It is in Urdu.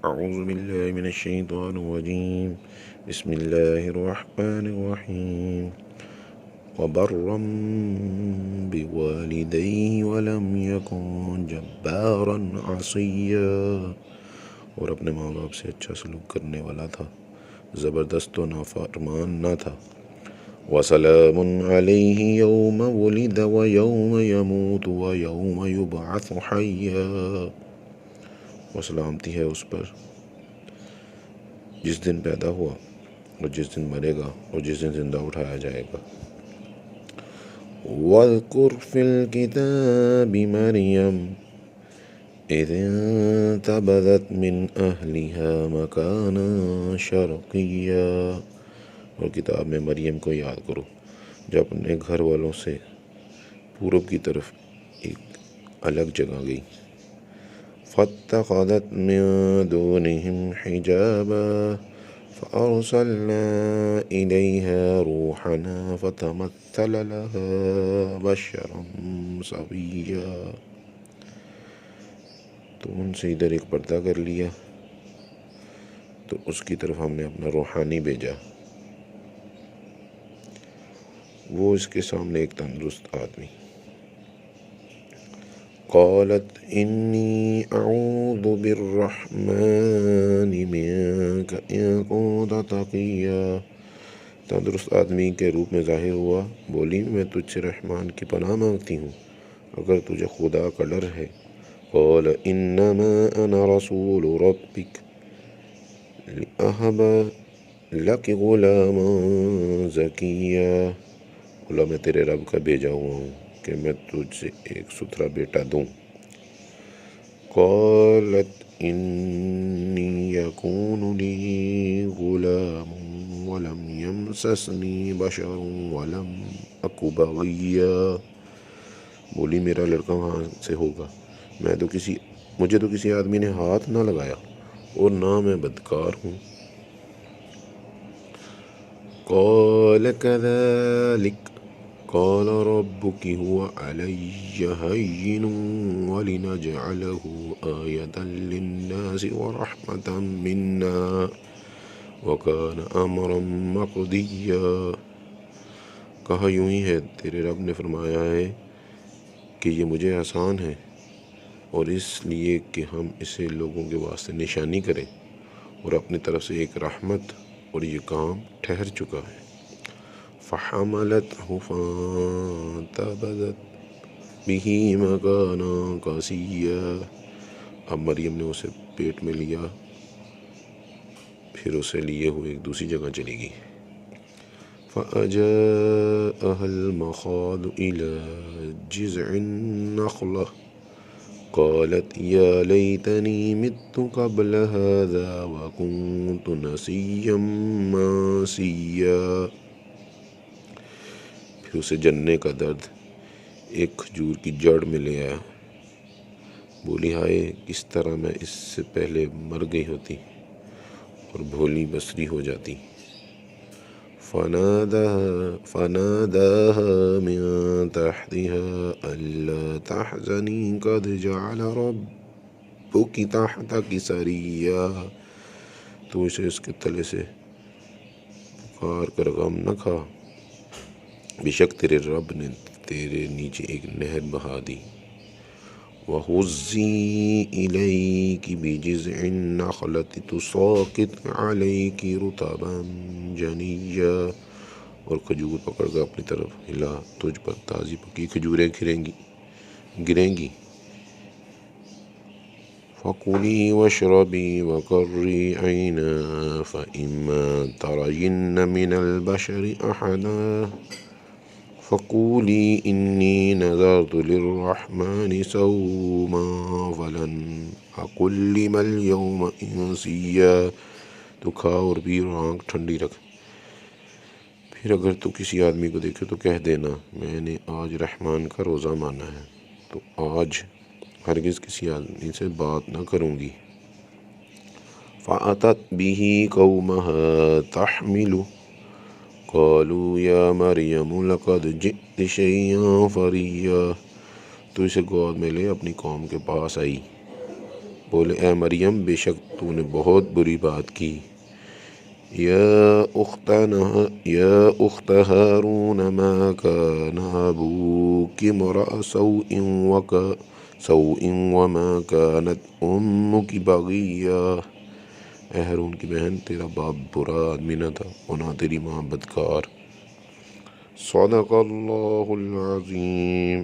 أعوذ بالله من الشيطان الرجيم بسم الله الرحمن الرحيم وبرا بوالديه ولم يكن جبارا عصيا، اور اپنے ماں باپ سے اچھا سلوک کرنے والا تھا، زبردست و نافرمان نہ تھا۔ وسلام علیہ یوم ولد ویوم یموت ویوم یبعث حیا، وہ سلامتی ہے اس پر جس دن پیدا ہوا اور جس دن مرے گا اور جس دن زندہ اٹھایا جائے گا۔ وَاذْكُرْ فِي الْكِتَابِ مَرْيَمَ إِذِ انتَبَذَتْ مِنْ أَهْلِهَا مَكَانًا شَرْقِيًّا، اور کتاب میں مریم کو یاد کرو جو اپنے گھر والوں سے پورب کی طرف ایک الگ جگہ گئی۔ فَاتَّخَذَتْ مِن دُونِهِمْ حِجَابًا فَأَرْسَلْنَا إِلَيْهَا رُوحَنَا فَتَمَثَّلَ لَهَا بَشَرًا سَوِيًّا، تو ان سے ادھر ایک پردہ کر لیا تو اس کی طرف ہم نے اپنا روحانی بھیجا، وہ اس کے سامنے ایک تندرست آدمی۔ قالت انی اعوذ بالرحمن منک ان کنت تقیا، تندرست آدمی کے روپ میں ظاہر ہوا، بولی میں تجھ سے رحمان کی پناہ مانگتی ہوں اگر تجھے خدا کا ڈر ہے۔ قال انما انا رسول ربک لأہب لک غلاما زکیا، بولا میں تیرے رب کا بھیجا ہوا ہوں کہ میں تجھ سے ایک ستھرا بیٹا دوں۔ قالت انی یکون لی غلام ولم یمسسنی بشر ولم اک بغیا، بولی میرا لڑکا وہاں سے ہوگا، مجھے تو کسی آدمی نے ہاتھ نہ لگایا اور نہ میں بدکار ہوں۔ قال كذلك قال ربك هو علي هين ولنجعله آية للناس ورحمة منا وكان أمرا مقضيا، کہا یوں ہی ہے تیرے رب نے فرمایا ہے کہ یہ مجھے آسان ہے، اور اس لیے کہ ہم اسے لوگوں کے واسطے نشانی کریں اور اپنی طرف سے ایک رحمت، اور یہ کام ٹھہر چکا ہے۔ فحملته فانتبذت به مكانا قصيا، اب مریم نے اسے پیٹ میں لیا، پھر اسے لیے ہوئے ایک دوسری جگہ چلی گئی۔ فأجاءها المخاض إلى جذع النخلة قالت يا ليتني مت قبل هذا وكنت نسيا منسيا، پھر اسے جننے کا درد ایک کھجور کی جڑ میں لے آیا، بولی ہائے کس طرح میں اس سے پہلے مر گئی ہوتی اور بھولی بصری ہو جاتی۔ فناداها من تحتها ألا تحزني قد جعل ربك تحتك سريا، تو اسے اس کے تلے سے پکار کر غم نہ کھا، بے شک تیرے رب نے تیرے نیچے ایک نہر بہا دی۔ وَهُزِّي إِلَيْكِ بِجِذْعِ النَّخْلَةِ تُسَاقِطْ عَلَيْكِ رُطَبًا جَنِيًّا، اور کھجور پکڑ کر اپنی طرف ہلا، تجھ پر تازی پکی کھجوریں گریں گی۔ فَكُلِي وَاشْرَبِي وَقَرِّي عَيْنًا فَإِمَّا تَرَيِنَّ مِنَ الْبَشَرِ أَحَدًا فَقُولِي إِنِّي نَذَرْتُ لِلرَّحْمَنِ صَوْمًا فَلَنْ أَكَلِّمَ الْيَوْمَ إِنسِيًّا، تو کھا اور پی اور آنکھ ٹھنڈی رکھ، پھر اگر تو کسی آدمی کو دیکھے تو کہہ دینا میں نے آج رحمان کا روزہ مانا ہے، تو آج ہرگز کسی آدمی سے بات نہ کروں گی۔ فَأَتَتْ بِهِ قَوْمَهَا تَحْمِلُهُ قَالُوا يَا مَرْيَمُ لَقَدْ جِئْتِ شَيْئًا فَرِيًّا، تو اسے گود میں لے اپنی قوم کے پاس آئی، بولے اے مریم بے شک تو نے بہت بری بات کی۔ یا اخت ہارون ما کان ابوک امرأ سوء وما كانت امک بغیا۔ اے ہارون کی بہن تیرا باپ برا آدمی نہ تھا اور نہ تیری ماں بدکار۔ صدق اللہ العظیم۔